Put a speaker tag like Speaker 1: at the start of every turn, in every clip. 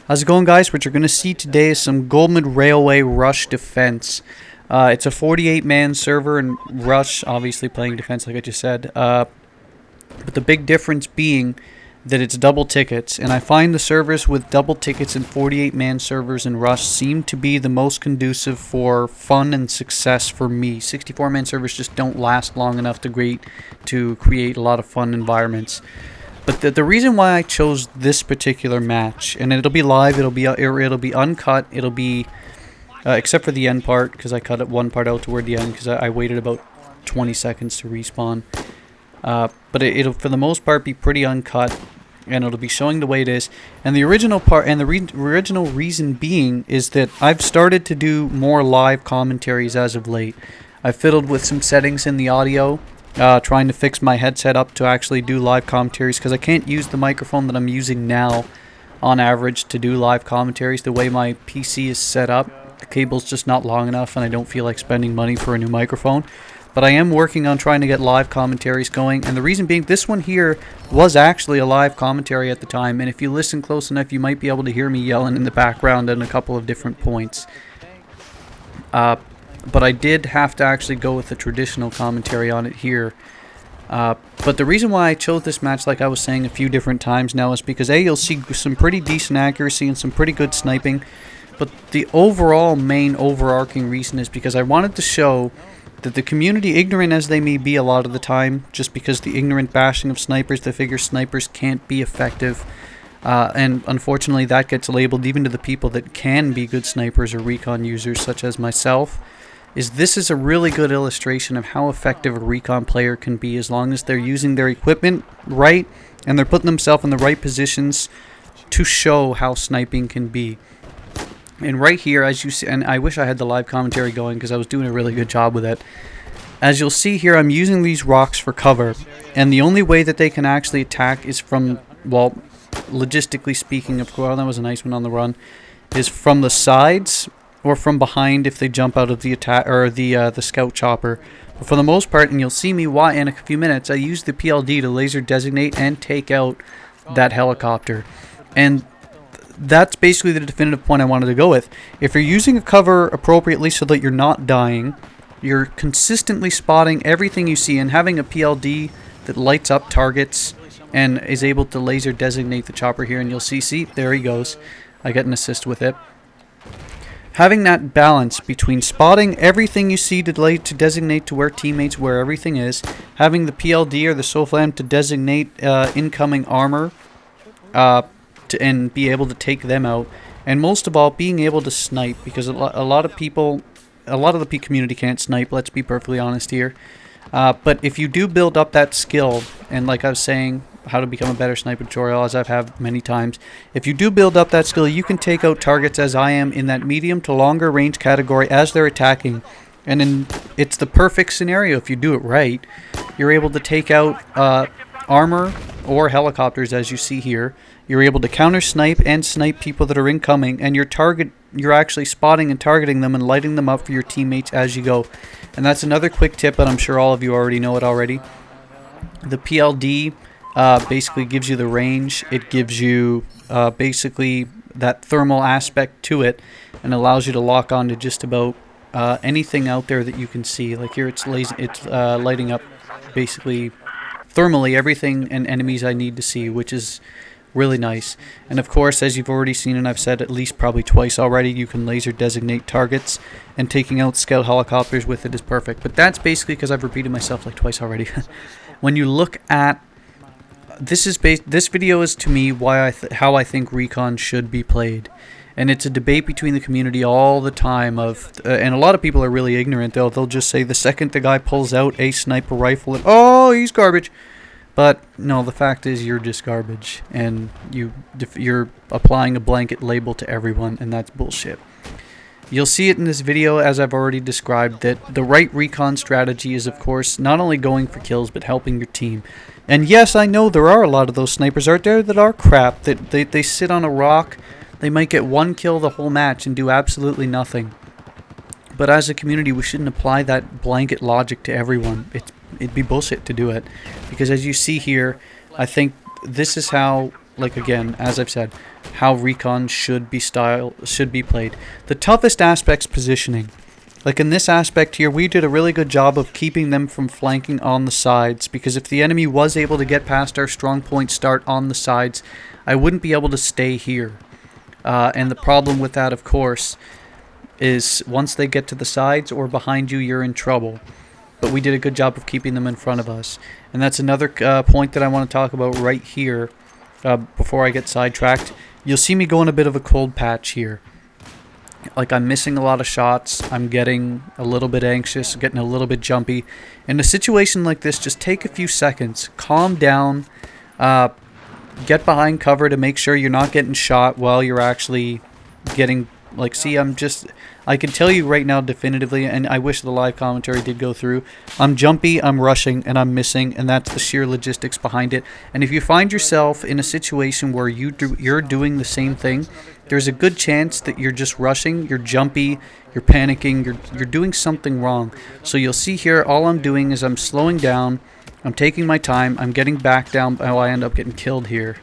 Speaker 1: How's it going, guys? What you're going to see today is some Goldman Railway Rush defense. It's a 48-man server, and Rush obviously playing defense like I just said. But the big difference being that it's double tickets, and I find the servers with double tickets and 48-man servers in Rush seem to be the most conducive for fun and success for me. 64-man servers just don't last long enough to create a lot of fun environments. But the reason why I chose this particular match, and it'll be live, it'll be uncut, it'll be except for the end part, because I cut one part out toward the end because I waited about 20 seconds to respawn. But it'll for the most part be pretty uncut, and it'll be showing the way it is. And the original part, and the original reason being, is that I've started to do more live commentaries as of late. I've fiddled with some settings in the audio. Trying to fix my headset up to actually do live commentaries, because I can't use the microphone that I'm using now on average to do live commentaries. The way my PC is set up, the cable's just not long enough, and I don't feel like spending money for a new microphone. But I am working on trying to get live commentaries going, and the reason being, this one here was actually a live commentary at the time, and if you listen close enough, you might be able to hear me yelling in the background at a couple of different points. But I did have to actually go with the traditional commentary on it here. But the reason why I chose this match, like I was saying a few different times now, is because A, you'll see some pretty decent accuracy and some pretty good sniping. But the main overarching reason is because I wanted to show that the community, ignorant as they may be a lot of the time, just because the ignorant bashing of snipers, they figure snipers can't be effective. And unfortunately that gets labeled even to the people that can be good snipers or recon users, such as myself. This is a really good illustration of how effective a recon player can be as long as they're using their equipment right and they're putting themselves in the right positions to show how sniping can be. And right here, as you see, and I wish I had the live commentary going because I was doing a really good job with it. As you'll see here, I'm using these rocks for cover, and the only way that they can actually attack is from, well, logistically speaking, of course, that was a nice one on the run, is from the sides or from behind if they jump out of the attack or the scout chopper. But for the most part, and you'll see me why in a few minutes, I use the PLD to laser designate and take out that helicopter. And that's basically the definitive point I wanted to go with. If you're using a cover appropriately so that you're not dying, you're consistently spotting everything you see, and having a PLD that lights up targets and is able to laser designate the chopper here, and you'll see, there he goes. I get an assist with it. Having that balance between spotting everything you see to designate to where teammates, where everything is, having the PLD or the SOFLAM to designate incoming armor and be able to take them out, and most of all, being able to snipe, because a lot of the community can't snipe, let's be perfectly honest here. But if you do build up that skill, and like I was saying, how to become a better sniper tutorial, as I've had many times, if you do build up that skill, you can take out targets, as I am, in that medium to longer range category as they're attacking. And it's the perfect scenario if you do it right. You're able to take out armor or helicopters, as you see here. You're able to counter snipe and snipe people that are incoming, and you're actually spotting and targeting them and lighting them up for your teammates as you go. And that's another quick tip, but I'm sure all of you already know it already. The PLD basically gives you the range. It gives you basically that thermal aspect to it, and allows you to lock on to just about anything out there that you can see. Like here, it's lighting up basically thermally everything and enemies I need to see, which is really nice. And of course, as you've already seen, and I've said at least probably twice already, you can laser designate targets, and taking out scout helicopters with it is perfect. But that's basically because I've repeated myself like twice already. When you look at this video is to me how I think Recon should be played, and it's a debate between the community all the time and a lot of people are really ignorant. They'll just say the second the guy pulls out a sniper rifle, and, oh, he's garbage. But no, the fact is you're just garbage, and you're applying a blanket label to everyone, and that's bullshit. You'll see it in this video, as I've already described, that the right recon strategy is, of course, not only going for kills, but helping your team. And yes, I know there are a lot of those snipers out there that are crap, that they sit on a rock, they might get one kill the whole match and do absolutely nothing. But as a community, we shouldn't apply that blanket logic to everyone. It'd be bullshit to do it, because as you see here, I think this is how like again, as I've said, how Recon should be played. The toughest aspect's positioning. Like in this aspect here, we did a really good job of keeping them from flanking on the sides, because if the enemy was able to get past our strong point start on the sides, I wouldn't be able to stay here. And the problem with that, of course, is once they get to the sides or behind you, you're in trouble. But we did a good job of keeping them in front of us. And that's another point that I want to talk about right here before I get sidetracked. You'll see me go in a bit of a cold patch here. Like, I'm missing a lot of shots, I'm getting a little bit anxious, getting a little bit jumpy. In a situation like this, just take a few seconds, calm down, get behind cover to make sure you're not getting shot while you're actually getting, like, see, I can tell you right now definitively, and I wish the live commentary did go through, I'm jumpy, I'm rushing, and I'm missing, and that's the sheer logistics behind it. And if you find yourself in a situation where you're doing the same thing, there's a good chance that you're just rushing, you're jumpy, you're panicking, you're doing something wrong. So you'll see here, all I'm doing is I'm slowing down, I'm taking my time, I'm getting back down. Oh, I end up getting killed here.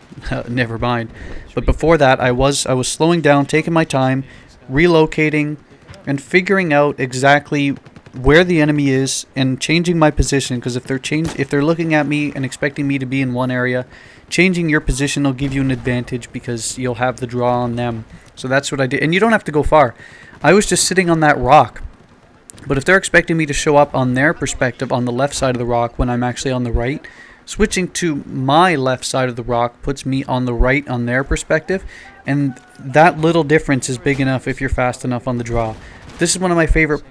Speaker 1: Never mind. But before that, I was slowing down, taking my time, relocating, and figuring out exactly where the enemy is and changing my position, because if they're looking at me and expecting me to be in one area, changing your position will give you an advantage because you'll have the draw on them. So that's what I did. And you don't have to go far. I was just sitting on that rock. But if they're expecting me to show up on their perspective on the left side of the rock when I'm actually on the right, switching to my left side of the rock puts me on the right on their perspective, and that little difference is big enough if you're fast enough on the draw. This is one of my favorite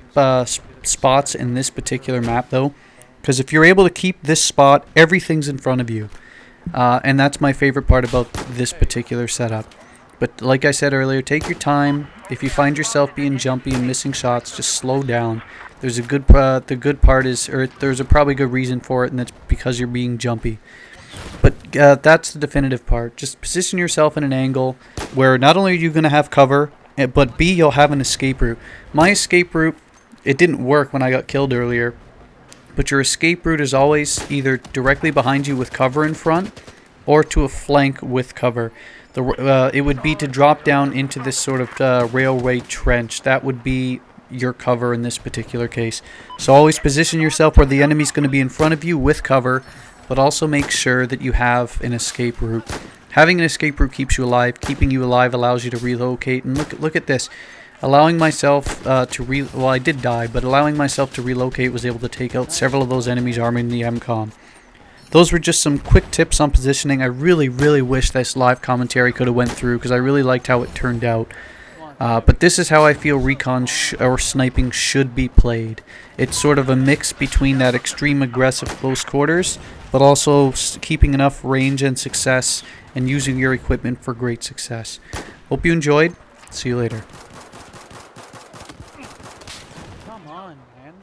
Speaker 1: spots in this particular map, though, because if you're able to keep this spot, everything's in front of you. And that's my favorite part about this particular setup. But like I said earlier, take your time. If you find yourself being jumpy and missing shots, just slow down. There's a good the good part is, or there's a probably good reason for it, and that's because you're being jumpy. But that's the definitive part. Just position yourself in an angle where not only are you going to have cover, but B, you'll have an escape route. My escape route, it didn't work when I got killed earlier, but your escape route is always either directly behind you with cover in front or to a flank with cover. It would be to drop down into this sort of railway trench. That would be your cover in this particular case. So always position yourself where the enemy's going to be in front of you with cover, but also make sure that you have an escape route. Having an escape route keeps you alive. Keeping you alive allows you to relocate. And look at this. Allowing myself well, I did die, but allowing myself to relocate was able to take out several of those enemies arming the MCOM. Those were just some quick tips on positioning. I really, really wish this live commentary could have went through because I really liked how it turned out. But this is how I feel Recon or sniping should be played. It's sort of a mix between that extreme aggressive close quarters, but also keeping enough range and success and using your equipment for great success. Hope you enjoyed. See you later.
Speaker 2: Come on, man.